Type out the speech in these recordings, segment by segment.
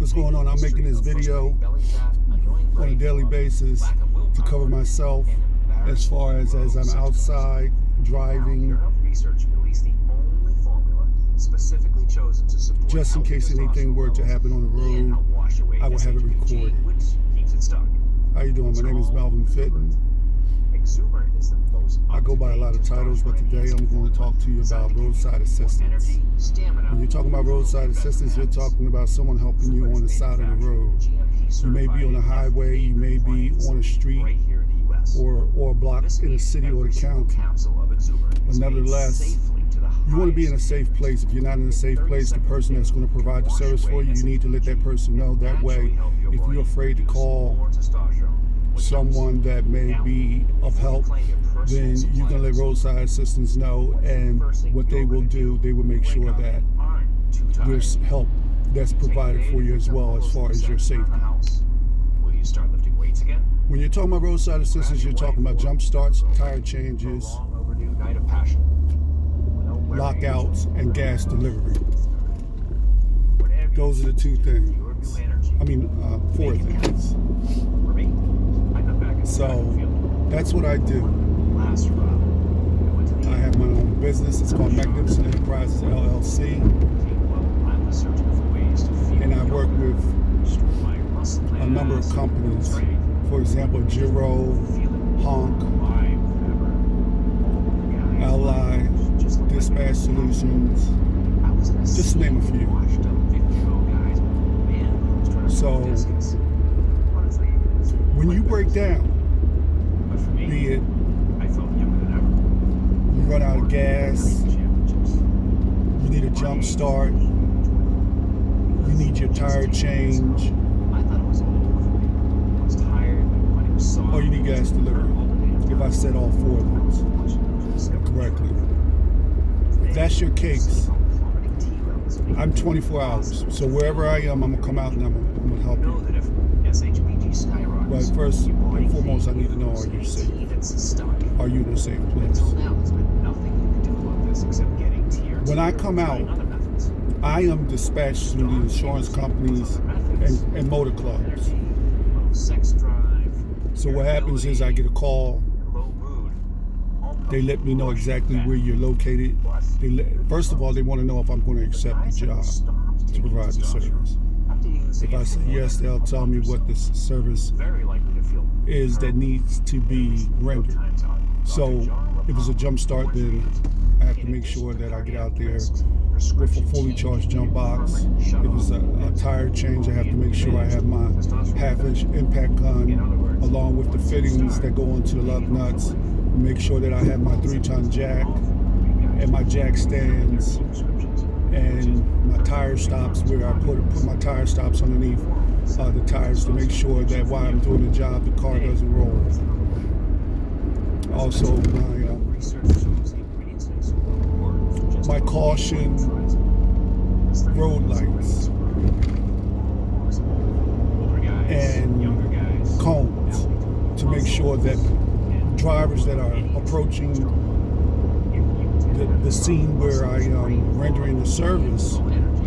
What's going on? I'm making this video on a daily basis to cover myself as far as I'm outside driving, just in case anything were to happen on the road, I will have it recorded. How you doing? My name is Melvin Fitton. I go by a lot of titles, but today I'm going to talk to you about roadside assistance. When you're talking about roadside assistance, you're talking about someone helping you on the side of the road. You may be on a highway, you may be on a street, or a block in the city or the county. But nevertheless, you want to be in a safe place. If you're not in a safe place, the person that's going to provide the service for you, you need to let that person know. That way, if you're afraid to call someone that may be of help, then you can let roadside assistance know, and what they will do, they will make sure that there's help that's provided for you as well as far as your safety. When you're talking about roadside assistance, you're talking about jump starts, tire changes, lockouts, and gas delivery. Those are the two things. Four things. So that's what I do. I have my own business. It's called Magnificent Enterprises LLC, and I work with a number of companies. For example, Giro, Honk, Ally, Dispatch Solutions, just to name a few. So when you break down, be it you run out of gas, you need a jump start, you need your tire change, or you need gas delivery, if I said all four of those correctly. If that's your case, I'm 24 hours. So wherever I am, I'm going to come out and I'm going to help you. But first and foremost, I need to know, are you safe? Are you in a safe place? When I come out, I am dispatched through the insurance companies and motor clubs. So what happens is I get a call. They let me know exactly where you're located. First of all, they want to know if I'm going to accept the job to provide the service. If I say yes, they'll tell me what the service is that needs to be rendered. So if it's a jump start, then I have to make sure that I get out there with a fully charged jump box. If it's a tire change, I have to make sure I have my half-inch impact gun along with the fittings that go into the lug nuts. Make sure that I have my 3-ton jack and my jack stands and my tire stops, where I put my tire stops underneath the tires to make sure that while I'm doing the job, the car doesn't roll. Also, my caution road lights and cones to make sure that drivers that are approaching the scene where I am rendering the service,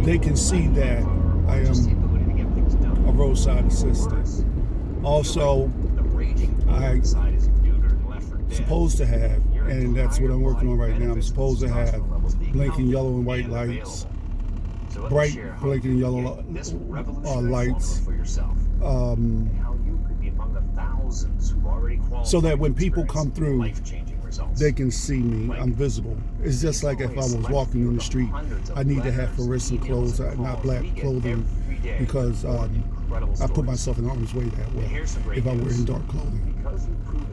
they can see that I am a roadside assistant. Also, I'm supposed to have, and that's what I'm working on right now, I'm supposed to have blinking yellow and white lights, bright blinking yellow lights, so that when people come through, they can see me. I'm visible. It's just like if I was walking in the street, I need to have fluorescent clothes, not black clothing, because I put myself in harm's way that way if I'm wearing dark clothing.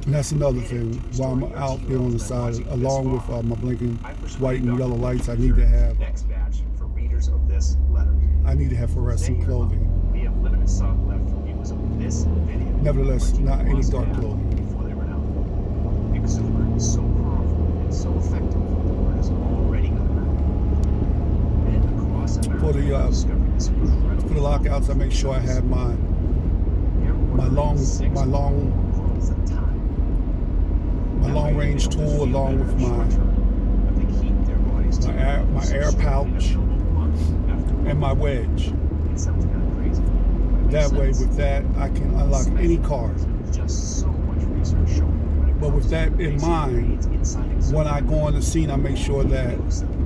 And that's another thing. While I'm out there on the side, along with my blinking white and yellow lights, I need to have fluorescent clothing. Nevertheless, not any dark clothing. Exuberant is so powerful and so effective, the word has already gone around. And across America, for the lockouts, I make sure I have my long range tool along with my air pouch and my wedge. It's something kind of crazy. That way, with that, I can unlock any car. Just so much research showing. But with that in mind, when I go on the scene, I make sure that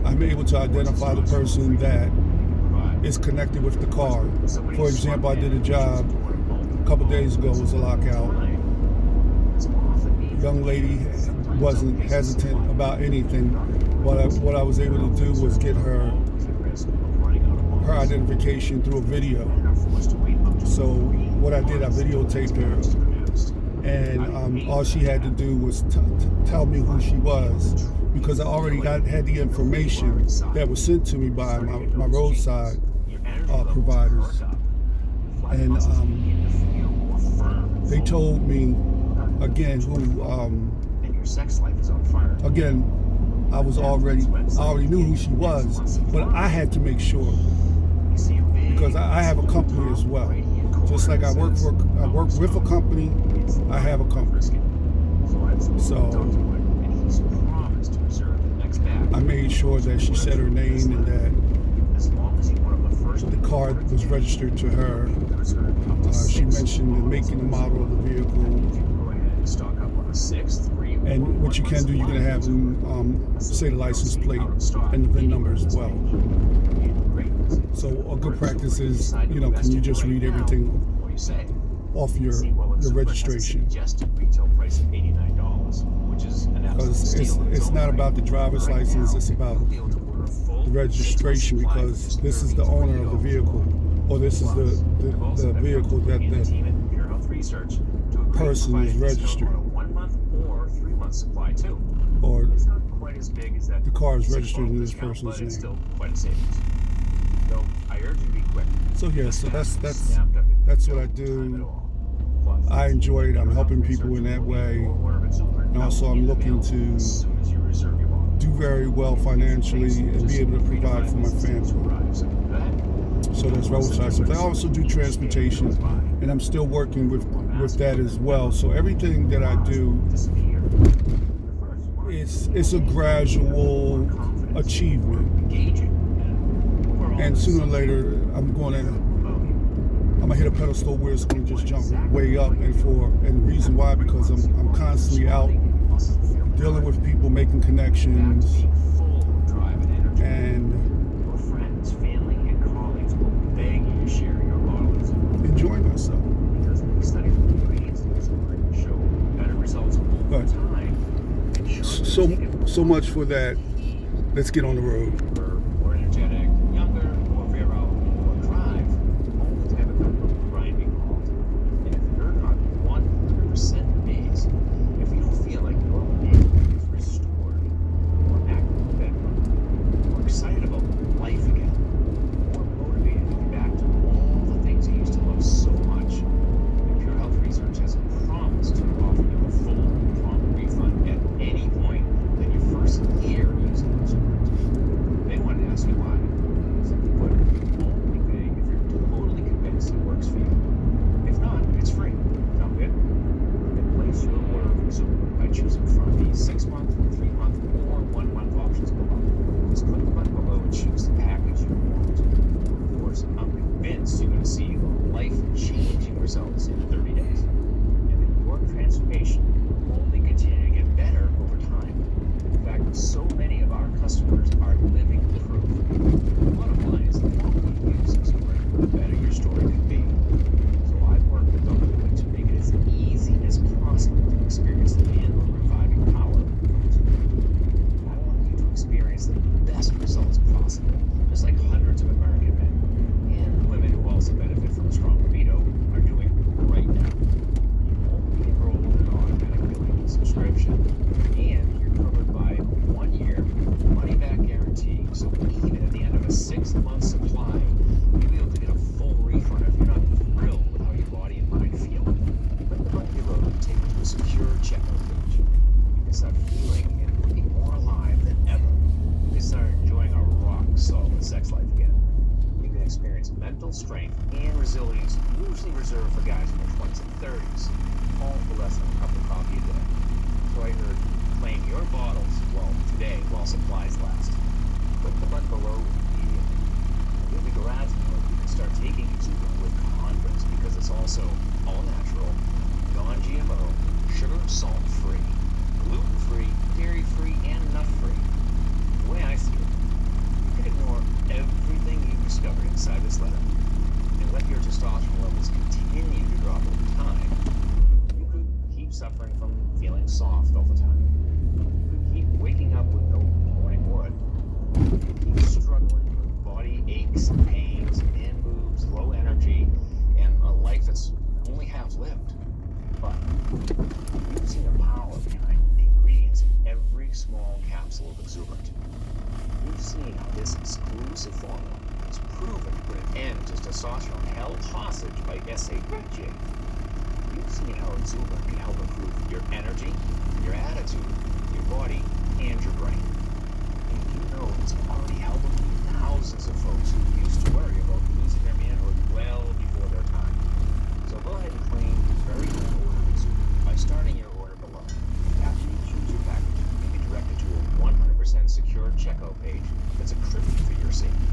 I'm able to identify the person that is connected with the car. For example, I did a job a couple days ago. It was a lockout. The young lady wasn't hesitant about anything. What I was able to do was get her identification through a video. So what I did, I videotaped her, and all she had to do was tell me who she was, because I already had the information that was sent to me by my roadside providers, and they told me again I already knew who she was, but I had to make sure, because I have a company as well. Just like I work with a company, I have a company. So I made sure that she said her name and that the car was registered to her. She mentioned the make and the model of the vehicle. And what you can do, you're going to have them say the license plate and the VIN number as well. So a good practice is, can you just read everything off your registration? Because it's not about the driver's license, it's about the registration, because this is the owner of the vehicle, or this is the vehicle that the person is registered. Or the car is registered in this person's name. So yeah, so that's what I do. I enjoy it. I'm helping people in that way, and also I'm looking to do very well financially and be able to provide for my family. So that's Roadside. So I also do transportation, and I'm still working with that as well. So everything that I do, it's a gradual achievement, and sooner or later I'm gonna hit a pedestal where it's gonna just jump way up. And the reason why, because I'm constantly out dealing with people, making connections, and enjoying myself. But so much for that. Let's get on the road. More energetic, younger, more virile, more drive, only to have a couple grinding halt. And if you're not 100% amazed, if you don't feel like your being is restored, more active in bedroom, more excited about life again, more motivated to get back to all the things you used to love so much, and Pure Health Research has promised to offer you a full prompt refund at any point in your first year using those cards. They wanted to ask you why. Simply put, only pay if you're totally convinced it works for you. If not, it's free. Sound good? Then place your order of Resume by choosing from the 6-month, 3-month, or 1-month options below. Just click the button below and choose the package you want. Of course, I'm convinced you're going to see life-changing results in 30 days. And that your transformation will only continue to get better over time. In fact, so many of our customers are living proof. The bottom line is, the more we use this story, the better your story could be. So I've worked with Dr. Wood to make it as easy as possible to experience the inward reviving power of Roadside. I want you to experience the best results possible, just like hundreds of American men and women who also benefit from a strong libido are doing right now. You won't be enrolled in an automatic billing subscription, and you're covered by 1 year money-back guarantee. So even at the end of a 6-month supply, you'll be able to get a full refund if you're not thrilled with how your body and mind feel. Click the button below to take you to a secure checkout page. You can start feeling and looking more alive than ever. You can start enjoying a rock-solid sex life again. You can experience mental strength and resilience, usually reserved for guys in their 20s and 30s, all for less than a cup of coffee a day. So I heard, claim your bottles, today while supplies last. Click the button below immediately. You'll be glad to know you can start taking Exuvian with confidence, because some pains, man boobs, low energy, and a life that's only half lived. But you've seen the power behind the ingredients in every small capsule of Exuberant. You've seen how this exclusive formula is proven to put an end to testosterone held hostage by SHBG. You've seen how Exuberant can help improve your energy, your attitude, your body, and your brain. And you know it's already helping thousands of folks who used to worry about losing their manhood well before their time. So go ahead and claim your very own order of Exuberant by starting your order below. After you choose your package, you'll be directed to a 100% secure checkout page that's encrypted for your safety.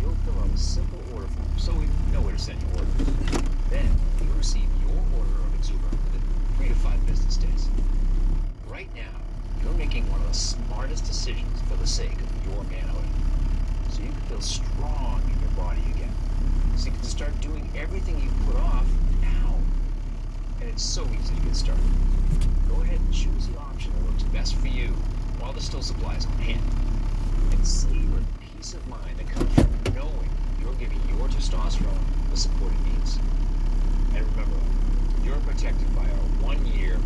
You'll fill out a simple order form so we know where to send your orders. Then you'll receive your order of Exuberant within 3 to 5 business days. Right now, you're making one of the smartest decisions for the sake of your manhood. So you can feel strong in your body again. So you can start doing everything you've put off now. And it's so easy to get started. Go ahead and choose the option that works best for you while there's still supplies on hand. And savor the peace of mind that comes from knowing you're giving your testosterone the support it needs. And remember, you're protected by our 1-year